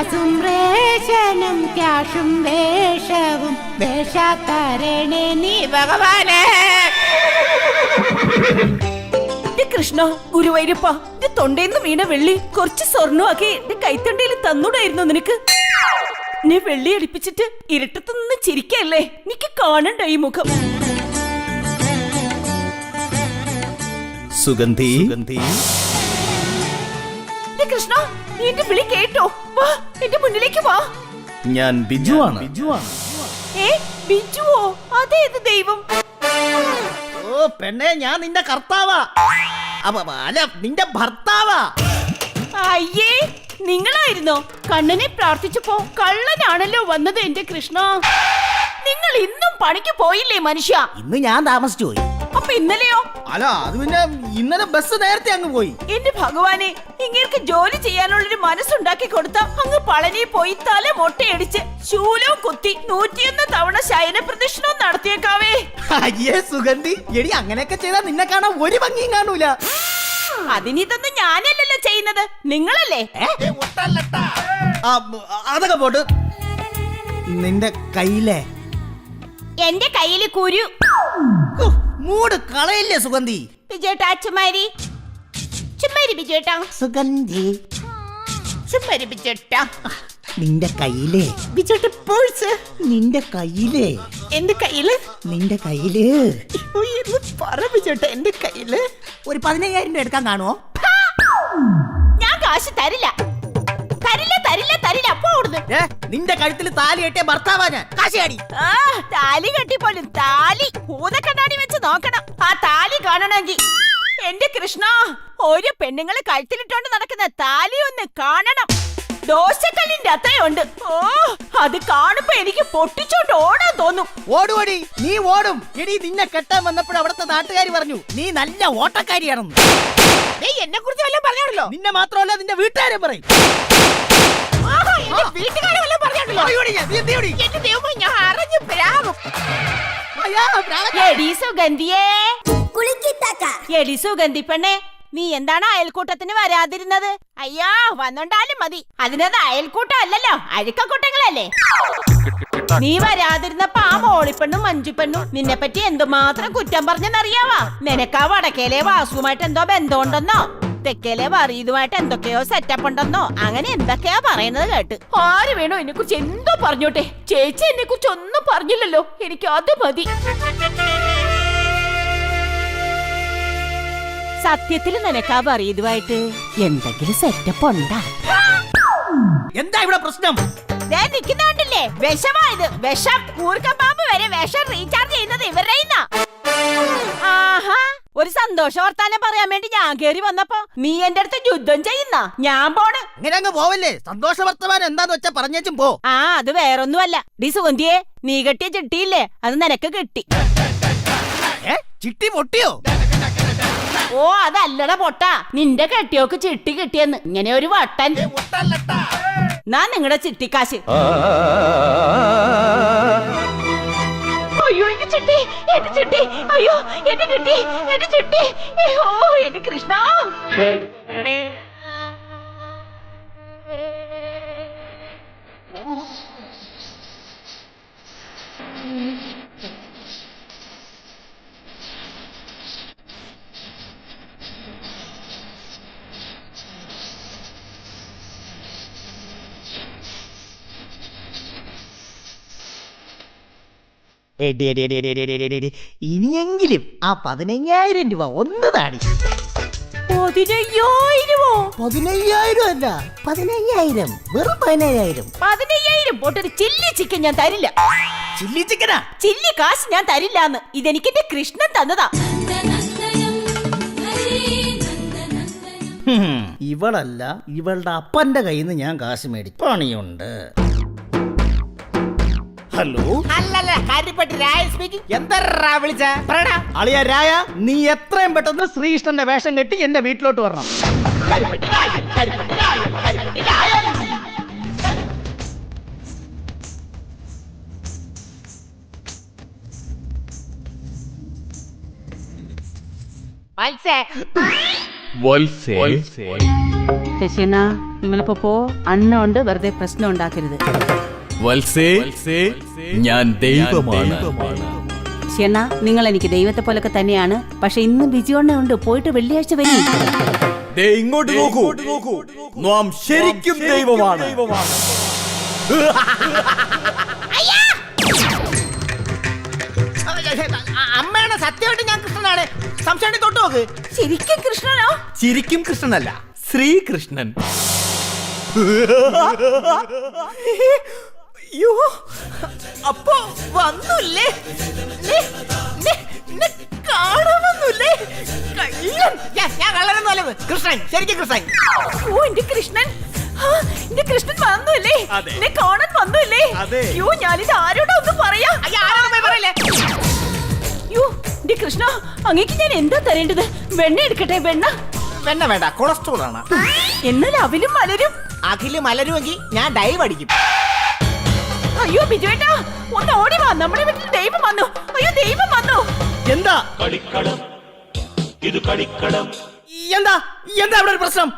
ഗ്യാസും റേഷനും ക്യാഷും വേഷവും വേഷാത്തരണേ നീ ഭഗവാനെ. കൃഷ്ണ, ഗുരുവായൂരപ്പ, എന്റെ തൊണ്ടേന്ന് വീണ വെള്ളി കുറച്ച് സ്വർണ്ണമാക്കി എന്റെ കൈത്തണ്ടയിൽ തന്നൂടായിരുന്നു നിനക്ക്. നീ വെള്ളി അടിപ്പിച്ചിട്ട് ഇരുട്ടത്ത് നിന്ന് ചിരിക്കല്ലേ, എനിക്ക് കാണണ്ട ഈ മുഖം. സുഗന്ധി, കൃഷ്ണ, നീ എന്റെ വിളി കേട്ടോ? വാ, എന്റെ മുന്നിലേക്ക് വാ. ഞാൻ ബിജുവാണ്. ബിജുവോ? അതേത് ദൈവം? ഓ പെണ്ണെ, ഞാൻ നിന്റെ കർത്താവാ. അല്ല, നിന്റെ ഭർത്താവാ. അയ്യേ, നിങ്ങളായിരുന്നോ? കണ്ണനെ പ്രാർത്ഥിച്ചപ്പോ കള്ളനാണല്ലോ വന്നത് എന്റെ കൃഷ്ണ. നിങ്ങൾ ഇന്നും പണിക്ക് പോയില്ലേ മനുഷ്യ? ഇന്ന് ഞാൻ താമസിച്ചു പോയി. അപ്പൊ ഇന്നലെയോ? അല്ല, അത് പിന്നെ ഇന്നലെ ബസ് നേരത്തെ അങ്ങ് പോയി. എന്റെ ഭഗവാനെ, ഇങ്ങേർക്ക് ജോലി ചെയ്യാനുള്ളൊരു മനസ്സുണ്ടാക്കി കൊടുത്ത അങ്ങ് പളനി പോയി തല മൊട്ടയടിച്ച് ശൂലവും കുത്തി 101 തവണ ശയന പ്രദക്ഷിണവും നടത്തിയേക്കാവേ. അയ്യേ സുഗന്ധി, എടി അങ്ങനെയൊക്കെ ചെയ്താൽ നിന്നെ കാണാൻ ഒരു ഭംഗിയും കാണൂല. അതിനിതൊന്നും ഞാനല്ലല്ലോ ചെയ്യുന്നത്, നിങ്ങളല്ലേ? അതൊക്കെ പോട്ട്. നിന്റെ കയ്യിലെ എന്റെ കയ്യില് കുരു. മൂട് കളയില്ലേ സുഗന്ധി? ബിജുട്ടാ ചുമ്മാരി, ചുമ്മാരി ബിജുട്ടാ. സുഗന്ധി, ചുമ്മാരി ബിജുട്ടാ. നിന്റെ കയ്യിലെ ബിജുട്ട പേഴ്സ്. നിന്റെ കയ്യിലെ എന്റെ കയ്യില്? നിന്റെ കയ്യില് പറ ബിജുട്ട, എന്റെ കയ്യില് ഒരു 15,000 രൂപ എടുക്കാൻ കാണുമോ? ഞാൻ കാശ് തരില്ല, തരില്ല, തരില്ല, തരില്ല. അപ്പൊ നിന്റെ കഴുത്തിൽ താലി കെട്ടിയ ഭർത്താവാ ഞാൻ. കാശിയാടി. താലി കെട്ടി പോലും താലി ഭൂതക്കണ്ണാടി വെച്ച് നോക്കണം ആ താലി കാണണമെങ്കിൽ. എന്റെ കൃഷ്ണ, ഒരു പെണ്ണുങ്ങള് കഴുത്തിലിട്ടോണ്ട് നടക്കുന്ന താലി ഒന്ന് കാണണം. ദോശക്കല്ലിന്റെ അത്രയുണ്ട്. ഓ, അത് കാണുമ്പോ എനിക്ക് പൊട്ടിച്ചോണ്ട് ഓടാൻ തോന്നും. ഓടുവടി, നീ ഓടും. എടി, നിന്നെ കെട്ടാൻ വന്നപ്പോൾ അവിടുത്തെ നാട്ടുകാർ പറഞ്ഞു നീ നല്ല ഓട്ടക്കാരിയാണെന്ന്. എന്നെ കുറിച്ച് വല്ലതും പറഞ്ഞാണല്ലോ. നിന്നെ മാത്രമല്ല നിന്റെ വീട്ടുകാരെ പറയും. സുഗന്ധി പെണ്ണെ, നീ എന്താണ് അയൽക്കൂട്ടത്തിന് വരാതിരുന്നത്? അയ്യോ, വന്നോണ്ടാലും മതി. അതിനത് അയൽക്കൂട്ടം അല്ലല്ലോ, അഴുക്കക്കൂട്ടങ്ങളല്ലേ. നീ വരാതിരുന്നപ്പോ ആ മോളിപ്പെണ്ണും മഞ്ജുപ്പെണ്ണും നിന്നെ പറ്റി എന്തുമാത്രം കുറ്റം പറഞ്ഞെന്നറിയാവാ. നിനക്കാ വടക്കേലെ വാസുമായിട്ട് എന്തോ ബന്ധമുണ്ടെന്നോ തെക്കേലെ വറീതുമായിട്ട് എന്തൊക്കെയോ സെറ്റപ്പ് ഉണ്ടെന്നോ അങ്ങനെ എന്തൊക്കെയാ പറയുന്നത് കേട്ട്. ആര് വേണോ എന്നെ കുറിച്ച് എന്തോ പറഞ്ഞോട്ടെ, ചേച്ചി എന്നെ കുറിച്ച് ഒന്നും പറഞ്ഞില്ലല്ലോ, എനിക്ക് അത് മതി. സത്യത്തിൽ നിനക്കാ വറീതുമായിട്ട് എന്തെങ്കിലും സെറ്റപ്പ് ഉണ്ടാ? എന്താ ഇവിടെ പ്രശ്നം? നിൽക്കുന്നുണ്ടല്ലേ, വിഷമായത്. വിഷം കൂർക്കപ്പാമ്പ് വരെ വിഷം റീചാർജ് ചെയ്യുന്നത് ഇവരുടെ. ആഹാ, ഒരു സന്തോഷ വർത്താനം പറയാൻ വേണ്ടി ഞാൻ കേറി വന്നപ്പോ നീ എന്റെ അടുത്ത് യുദ്ധം ചെയ്യുന്ന. ഞാൻ പോണ്. ഇങ്ങനെ അങ്ങ് പോവല്ലേ. സന്തോഷ വർത്തമാനം എന്താന്ന് വെച്ചാ പറഞ്ഞേച്ചും പോ. അത് വേറൊന്നുമല്ല. ഡി സുഗന്ധിയെ, നീ കെട്ടിയ ചിട്ടിയില്ലേ, അത് നിനക്ക് കിട്ടി. ചിട്ടി പൊട്ടിയോ? ഓ, അതല്ലട പൊട്ട, നിന്റെ കെട്ടിയോക്ക് ചിട്ടി കിട്ടിയെന്ന്. ഇങ്ങനെ ഒരു വട്ടൻ. ഞാൻ നിങ്ങളുടെ ചിട്ടിക്കാശ്. അയ്യോ, എന്റെ ചിട്ടി, എന്റെ ചിട്ടി, അയ്യോ എന്റെ ചിട്ടി, എന്റെ ചിട്ടി, അയ്യോ എന്റെ കൃഷ്ണ. ഇനിയെങ്കിലും ആ 15,000 രൂപ ഒന്ന് താടി. 15,000? 15,000 അല്ല, 15,000. വെറും 15,000. 15,000 പോട്ടൊരു ചില്ലി ചിക്കൻ ഞാൻ തരില്ല. ചില്ലി ചിക്കനാ? ചില്ലി കാശ് ഞാൻ തരില്ലാന്ന്. ഇതെനിക്ക് എന്റെ കൃഷ്ണൻ തന്നതാ. ഇവളല്ല, ഇവളുടെ അപ്പന്റെ കയ്യിൽ നിന്ന് ഞാൻ കാശ് മേടിച്ചു. പണിയുണ്ട്. ഹലോ, അല്ലല്ല, കാര്യപ്പെട്ട് രായ സ്പീക്കിംഗ്. എന്താ വിളിച്ച? അളിയ രായ, നീ എത്രയും പെട്ടെന്ന് ശ്രീകൃഷ്ണന്റെ വേഷം കെട്ടി എന്റെ വീട്ടിലോട്ട് വരണം. ശശിന, നിങ്ങളിപ്പോ പോ. അണ്ണ ഉണ്ട്, വെറുതെ പ്രശ്നം ഉണ്ടാക്കരുത്. വത്സേ, ഞാൻ ദൈവമാണ്. ക്ഷണ, നിങ്ങൾ എനിക്ക് ദൈവത്തെ പോലൊക്കെ തന്നെയാണ്. പക്ഷെ ഇന്ന് ബിജിയോണ്ണ ഉണ്ട്, പോയിട്ട് വെള്ളിയാഴ്ച വരും. ഇങ്ങോട്ട് നോക്കൂ, നാം ശരിക്കും ദൈവമാണ്. അമ്മയാണ്, സത്യമായിട്ട് ഞാൻ കൃഷ്ണനാണ്. സംശയം തൊട്ട് നോക്ക്. ശരിക്കും കൃഷ്ണനോ? ശരിക്കും കൃഷ്ണനല്ല, ശ്രീകൃഷ്ണൻ. അയ്യോ, അപ്പൊ വന്നില്ലേ? കാണാമെന്നില്ലേ? ഞാൻ കള്ളനൊന്നും അല്ലത്. കൃഷ്ണൻ, ശരിക്കും കൃഷ്ണൻ. ഓ, എന്റെ കൃഷ്ണൻ. എന്റെ കൃഷ്ണൻ വന്നില്ലേ? എന്നെ കാണാൻ വന്നില്ലേ? അയ്യോ, ഞാനിത് ആരോടാ ഒന്ന് പറയാ? പറയല്ലേ? അയ്യോ, എന്റെ കൃഷ്ണ, അങ്ങേക്ക് ഞാൻ എന്താ തരേണ്ടത്? വെണ്ണ എടുക്കട്ടെ? വെണ്ണ വേണ്ട, കൊളസ്ട്രോൾ ആണ്. എന്നാൽ അവിലും മലരും. അഖില് മലരുമെങ്കിൽ ഞാൻ ഡൈവ് അടിക്കും. അയ്യോ ബിജുവേട്ടാ, ഒന്ന് ഓടി വാ, നമ്മുടെ വീട്ടിൽ ദൈവം വന്നു. അയ്യോ, ദൈവം വന്നു. എന്താ എന്താ എന്താ ഇവിടെ ഒരു പ്രശ്നം?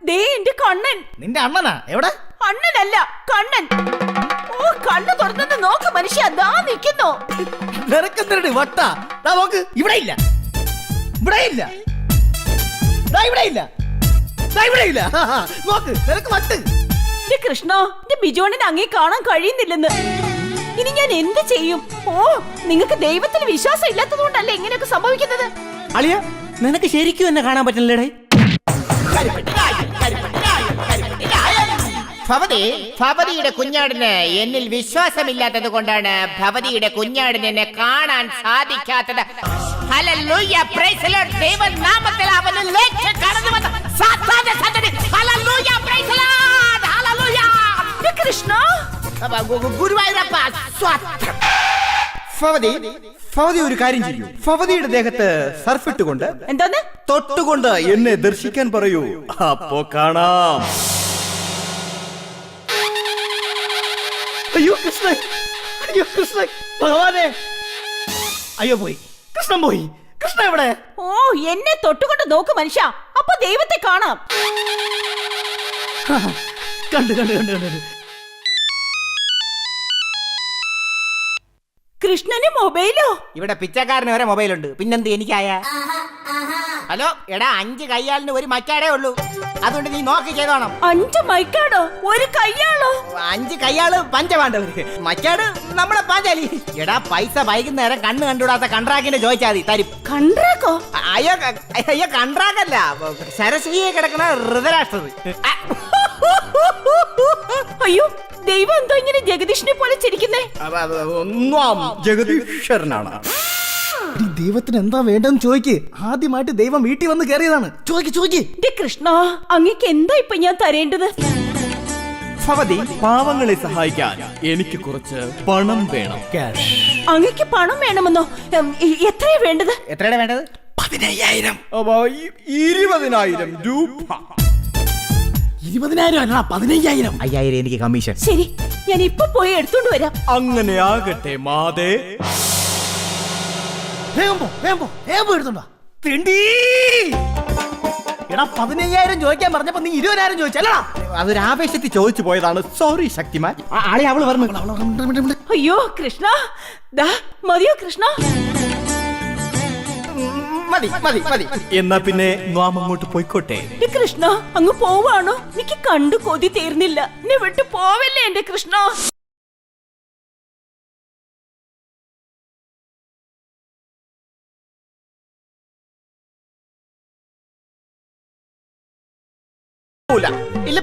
ദേ എന്റെ കണ്ണൻ. നിന്റെ അണ്ണനാ? എവിടെ? അണ്ണനല്ല, കണ്ണൻ. ഓ, കണ്ണ് തുറന്നത് നോക്ക് മനുഷ്യ, ദാ നിൽക്കുന്നു. നിനക്കെന്തരടി വട്ട? നോക്ക്, ഇവിടെ ഇല്ല, ഇവിടെ ഇല്ല, ഇവിടെ ഇല്ല, ഇവിടെ ഇല്ല. നോക്ക്, നിനക്ക് വട്ട്. കൃഷ്ണ, എന്റെ ബിജോണിന് അങ്ങേ കാണാൻ കഴിയുന്നില്ലെന്ന്. ഇനി ഞാൻ എന്ത് ചെയ്യും? ഓ, നിങ്ങൾക്ക് ദൈവത്തിൽ വിശ്വാസം ഇല്ലാത്തത് കൊണ്ടല്ലേ ഇങ്ങനെയൊക്കെ സംഭവിക്കുന്നത്? അളിയ, നിനക്ക് ശരിക്കും എന്നെ കാണാൻ പറ്റില്ലേ? ഭവതിയുടെ കുഞ്ഞാടിന് എന്നിൽ വിശ്വാസമില്ലാത്തത് കൊണ്ടാണ് ഭവതിയുടെ കുഞ്ഞാടിന് എന്നെ കാണാൻ സാധിക്കാത്തത്. Hallelujah, praise the lord. ദൈവനാമത്തിൽ അവനിലേക്ക് കടന്നു വന്ന സാത്താന്റെ സന്തതി. Hallelujah, praise the lord. Hallelujah. Krishna, Guruvayurappa സ്വത്രം. ഭവതി ഒരു കാര്യം ചെയ്യൂ. ഭവതിയുടെ ദേഹത്ത് സർഫിട്ടുകൊണ്ട്, എന്തോന്ന്? തൊട്ടുകൊണ്ട് എന്നെ ദർശിക്കാൻ പറയൂ. അപ്പോ കാണാം. അയ്യോ കൃഷ്ണൻ, അയ്യോ കൃഷ്ണൻ, ഭഗവാനെ. അയ്യോ, പോയി കൃഷ്ണൻ, പോയി. കൃഷ്ണ എവിടെ? ഓ, എന്നെ തൊട്ടുകൊണ്ട് നോക്ക് മനുഷ്യ, അപ്പൊ ദൈവത്തെ കാണാം. കണ്ടു കണ്ടു കണ്ടു കണ്ടു. കൃഷ്ണന് മൊബൈലോ? ഇവിടെ പിച്ചക്കാരന് വരെ മൊബൈലുണ്ട്, പിന്നെന്ത് എനിക്കായ? ഹലോ എടാ, 5 കയ്യാലിന് ഒരു മക്കാടേ ഉള്ളൂ, അതുകൊണ്ട് നീ നോക്കി ചെയ്തോണം. 5 മൈക്കാടോ? ഒരു കയ്യാളോ? 5 കയ്യാള് പഞ്ചപാണ്ഡവര്, മക്കാട് നമ്മളെ പാഞ്ചാലി. എടാ, പൈസ വൈകുന്നേരം കണ്ണ് കണ്ടുകൂടാത്ത കണ്ട്രാക്കിനെ ചോദിച്ചാൽ മതി, തരും. കണ്ട്രാക്കോ? അയ്യോ കണ്ട്രാക്കല്ല, സരസ്വതിയെ കിടക്കണ ഋതരാഷ്ട്രത്. അയ്യോ, ദൈവം എന്തോ ഇങ്ങനെ ജഗദീഷിനെ പോലെ ചിരിക്കുന്നേ? ജഗദീശ്വരനാണ്. ദൈവത്തിന് എന്താ വേണ്ടെന്ന് ചോദിക്ക്. ആദ്യമായിട്ട് ദൈവം വീട്ടിൽ വന്ന് കയറിയതാണ്. ചോദിക്ക്. കൃഷ്ണ, അങ്ങേക്ക് എന്താ ഇപ്പൊ ഞാൻ തരേണ്ടത്? ഭവതി, പാവങ്ങളെ സഹായിക്കാൻ എനിക്ക് കുറച്ച് പണം വേണം. അങ്ങേക്ക് പണം വേണമെന്നോ? എത്രയാ വേണ്ടത്? എത്രയാണ് വേണ്ടത്? 15,000. 20,000 രൂപ. 20,000 അല്ല, 15,000. 5,000 എനിക്ക് കമ്മീഷൻ. ശരി, ഞാൻ ഇപ്പൊ പോയി എടുത്തോണ്ട് വരാം. അങ്ങനെ ആകട്ടെ മാതേ. വേഗം പോ എടുത്തോണ്ടോ. എടാ, 15,000 ചോദിക്കാൻ പറഞ്ഞപ്പോ നീ 20,000 ചോദിച്ചല്ലടാ. അതൊരു ആവേശത്തിൽ ചോദിച്ചു പോയതാണ്. സോറി ശക്തിമാൻ. ആളെ അവള് പറഞ്ഞു. അയ്യോ കൃഷ്ണ, ദാ മതിയോ കൃഷ്ണ? മതി. എന്നാ പിന്നെ നാം അങ്ങോട്ട് പോയിക്കോട്ടെ. കൃഷ്ണ, അങ്ങ് പോവാണോ? എനിക്ക് കണ്ടു കൊതി തീർന്നില്ല. എന്നെ വിട്ടു പോവല്ലേ എന്റെ കൃഷ്ണ.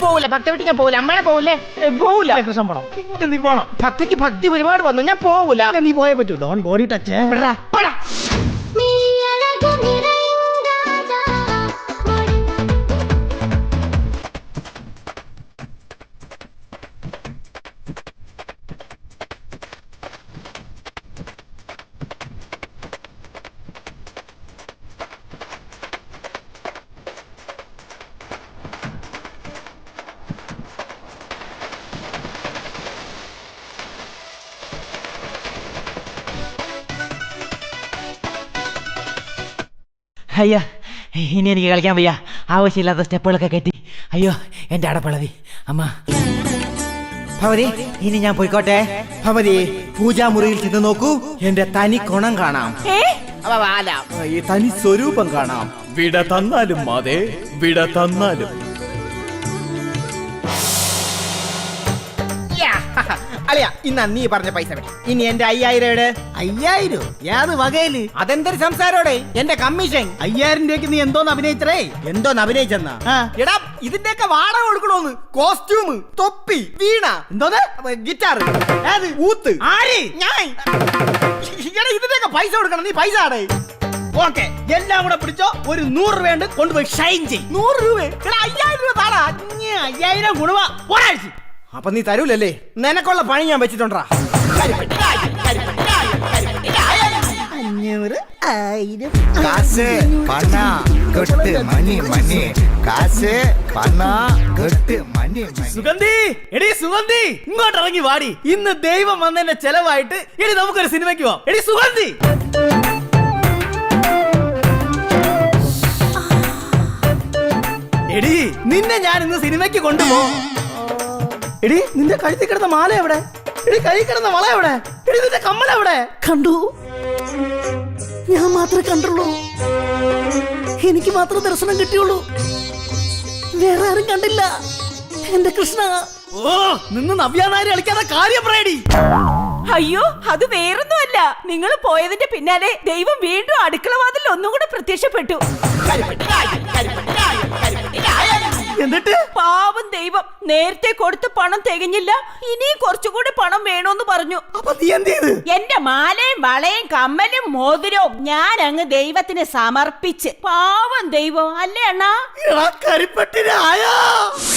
പോവില്ല, ഭക്തി വീട്ടിൽ ഞാൻ പോവില്ല. അമ്മയെ പോവില്ലേ? പോവില്ല. കൃഷ്ണൻ പോണം. നീ പോണം. ഭക്തിക്ക് ഭക്തി ഒരുപാട് വന്നു, ഞാൻ പോവില്ല. നീ പോയേ പറ്റൂ. Don't body touch. അയ്യ, ഇനി എനിക്ക് കളിക്കാൻ വയ്യ. ആവശ്യമില്ലാത്ത സ്റ്റെപ്പുകളൊക്കെ കെട്ടി അയ്യോ എന്റെ അടപ്പളവി അമ്മ. ഭവതി ഇനി ഞാൻ പോയിക്കോട്ടെ. ഭവതി പൂജാമുറിയിൽ ചെന്ന് നോക്കൂ, എന്റെ തനി കൊണം കാണാം. ഈ തനി സ്വരൂപം കാണാം. വിട തന്നാലും മാതേ, വിട തന്നാലും. അളിയ ഇന്നാ നീ പറഞ്ഞ പൈസ വേണം. ഇനി എന്റെ 5000 5000 ഏത് വകയില്? അതെന്തൊരു സംസാരോടെ? എന്റെ കമ്മീഷൻ 5000 രൂപയ്ക്ക് നീ എന്തോന്ന് അഭിനയിച്ചേ? എന്തോന്ന് അഭിനയിച്ചെന്നാ? എടാ ഇതിന്റെയൊക്കെ വാടക കൊടുക്കണോന്ന്. കോസ്റ്റ്യൂം, തൊപ്പി, വീണ, എന്തോന്ന്? ഗിറ്റാർ, ഊത്ത്. ആര്? ഞാൻ. എടാ ഇതിന്റെയൊക്കെ പൈസ കൊടുക്കണം. നീ പൈസ ആടേ. ഓക്കെ, എല്ലാം കൂടെ പിടിച്ചോ. ഒരു 100 രൂപ കൊണ്ടുപോയി ഷൈൻ ചെയ്. 100 രൂപ? എടാ 5000 രൂപ താടാ. 5000 ഗുണവാ ഒരാഴ്ച. അപ്പൊ നീ തരൂലല്ലേ? നിനക്കുള്ള പണി ഞാൻ വെച്ചിട്ടുണ്ടാ. 500, 1000. காசு பணம் கொட்டு மணி மணி காசு பணம் கொட்டு மணி மணி. സുഗന്ധി, എടി സുഗന്ധി, ഇങ്ങോട്ട് ഇറങ്ങി വാടി. ഇന്ന് ദൈവം വന്നതിന്റെ ചെലവായിട്ട് എടി നമുക്കൊരു സിനിമയ്ക്ക് പോവാം. എടി സുഗന്ധി. എടി നിന്നെ ഞാൻ ഇന്ന് സിനിമയ്ക്ക് കൊണ്ടുപോകും. എടി നിന്റെ കഴുത്തിൽ കിടന്ന മാല എവിടെ? എടി കൈ കിടന്ന വള എവിടെ? എടി നിന്റെ കമ്മൽ എവിടെ? കണ്ടു, ഞാൻ മാത്രമേ കണ്ടുള്ളൂ. എനിക്ക് മാത്രം ദർശനം കിട്ടിയുള്ളൂ, വേറെ ആരും കണ്ടില്ല. എന്റെ കൃഷ്ണ. ഓ നിന്ന് നവ്യാനാരി കളിക്കാതെ കാര്യം പറയടി. അയ്യോ അത് വേറൊന്നുമല്ല, നിങ്ങൾ പോയതിന്റെ പിന്നാലെ ദൈവം വീണ്ടും അടുക്കള വാതിൽ ഒന്നും കൂടെ പ്രത്യക്ഷപ്പെട്ടു. എന്നിട്ട് പാവം ദൈവം നേരത്തെ കൊടുത്ത പണം തികഞ്ഞില്ല, ഇനി കുറച്ചുകൂടി പണം വേണോന്ന് പറഞ്ഞു. അപ്പൊ നീ എന്ത് ചെയ്ത്? എന്റെ മാലയും വളയും കമ്മലും മോതിരവും ഞാൻ അങ്ങ് ദൈവത്തിന് സമർപ്പിച്ച്. പാവം ദൈവം അല്ലേ അണ്ണാ? കരിപ്പട്ടിനായ